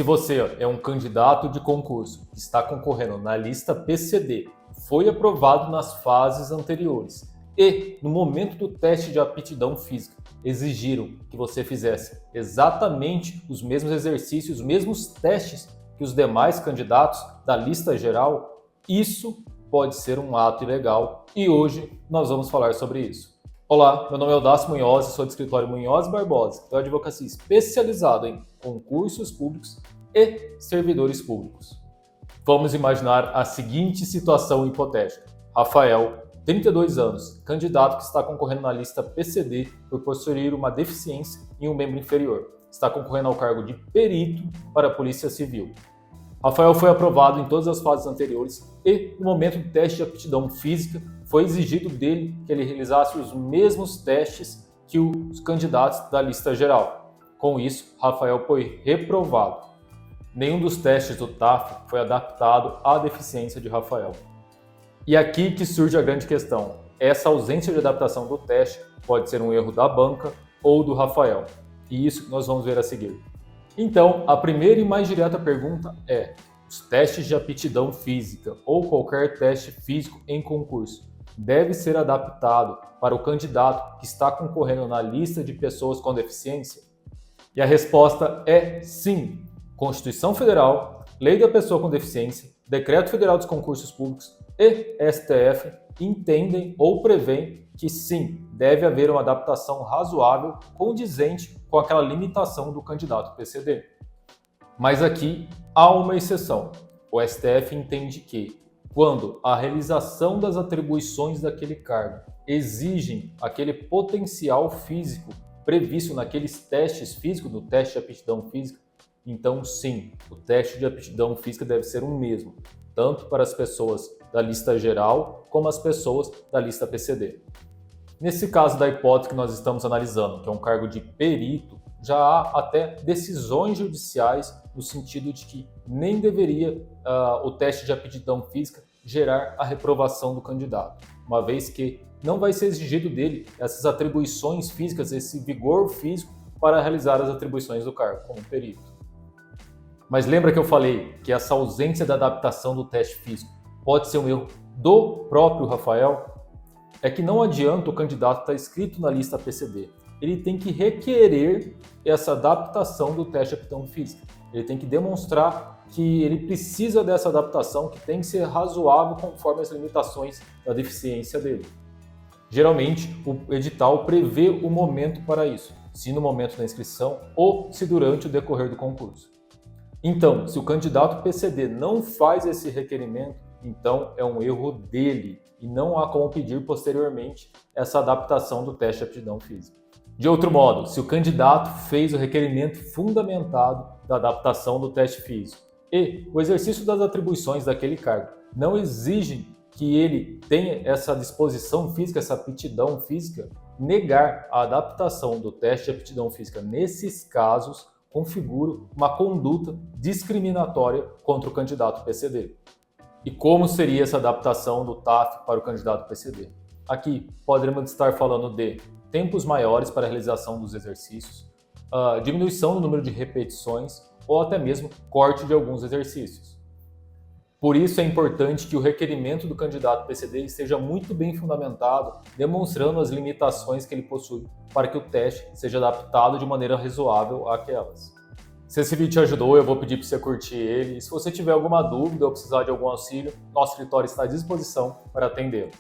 Se você é um candidato de concurso que está concorrendo na lista PCD, foi aprovado nas fases anteriores e, no momento do teste de aptidão física, exigiram que você fizesse exatamente os mesmos exercícios, os mesmos testes que os demais candidatos da lista geral, isso pode ser um ato ilegal e hoje nós vamos falar sobre isso. Olá, meu nome é Audácio Munhoz e sou do escritório Munhoz Barbosa, que é advocacia especializado em concursos públicos e servidores públicos. Vamos imaginar a seguinte situação hipotética. Rafael, 32 anos, candidato que está concorrendo na lista PCD por possuir uma deficiência em um membro inferior. Está concorrendo ao cargo de perito para a Polícia Civil. Rafael foi aprovado em todas as fases anteriores e, no momento do teste de aptidão física, foi exigido dele que ele realizasse os mesmos testes que os candidatos da lista geral. Com isso, Rafael foi reprovado. Nenhum dos testes do TAF foi adaptado à deficiência de Rafael. E aqui que surge a grande questão. Essa ausência de adaptação do teste pode ser um erro da banca ou do Rafael. E isso que nós vamos ver a seguir. Então, a primeira e mais direta pergunta é: os testes de aptidão física ou qualquer teste físico em concurso deve ser adaptado para o candidato que está concorrendo na lista de pessoas com deficiência? E a resposta é sim. Constituição Federal, Lei da Pessoa com Deficiência, Decreto Federal dos Concursos Públicos e STF entendem ou prevêem que sim, deve haver uma adaptação razoável condizente com aquela limitação do candidato PCD. Mas aqui há uma exceção. O STF entende que, quando a realização das atribuições daquele cargo exigem aquele potencial físico previsto naqueles testes físicos, no teste de aptidão física, então sim, o teste de aptidão física deve ser o mesmo, tanto para as pessoas da lista geral como as pessoas da lista PCD. Nesse caso da hipótese que nós estamos analisando, que é um cargo de perito, já há até decisões judiciais no sentido de que nem deveria o teste de aptidão física gerar a reprovação do candidato, uma vez que não vai ser exigido dele essas atribuições físicas, esse vigor físico para realizar as atribuições do cargo como perito. Mas lembra que eu falei que essa ausência da adaptação do teste físico pode ser um erro do próprio Rafael? É que não adianta o candidato estar inscrito na lista PCD. Ele tem que requerer essa adaptação do teste de aptidão física. Ele tem que demonstrar que ele precisa dessa adaptação, que tem que ser razoável conforme as limitações da deficiência dele. Geralmente, o edital prevê o momento para isso, se no momento da inscrição ou se durante o decorrer do concurso. Então, se o candidato PCD não faz esse requerimento, então é um erro dele e não há como pedir posteriormente essa adaptação do teste de aptidão física. De outro modo, se o candidato fez o requerimento fundamentado da adaptação do teste físico e o exercício das atribuições daquele cargo não exigem que ele tenha essa disposição física, essa aptidão física, negar a adaptação do teste de aptidão física nesses casos configura uma conduta discriminatória contra o candidato PCD. E como seria essa adaptação do TAF para o candidato PCD? Aqui poderemos estar falando de tempos maiores para a realização dos exercícios, diminuição do número de repetições ou até mesmo corte de alguns exercícios. Por isso é importante que o requerimento do candidato PCD esteja muito bem fundamentado, demonstrando as limitações que ele possui para que o teste seja adaptado de maneira razoável àquelas. Se esse vídeo te ajudou, eu vou pedir para você curtir ele. E se você tiver alguma dúvida ou precisar de algum auxílio, nosso escritório está à disposição para atendê-lo.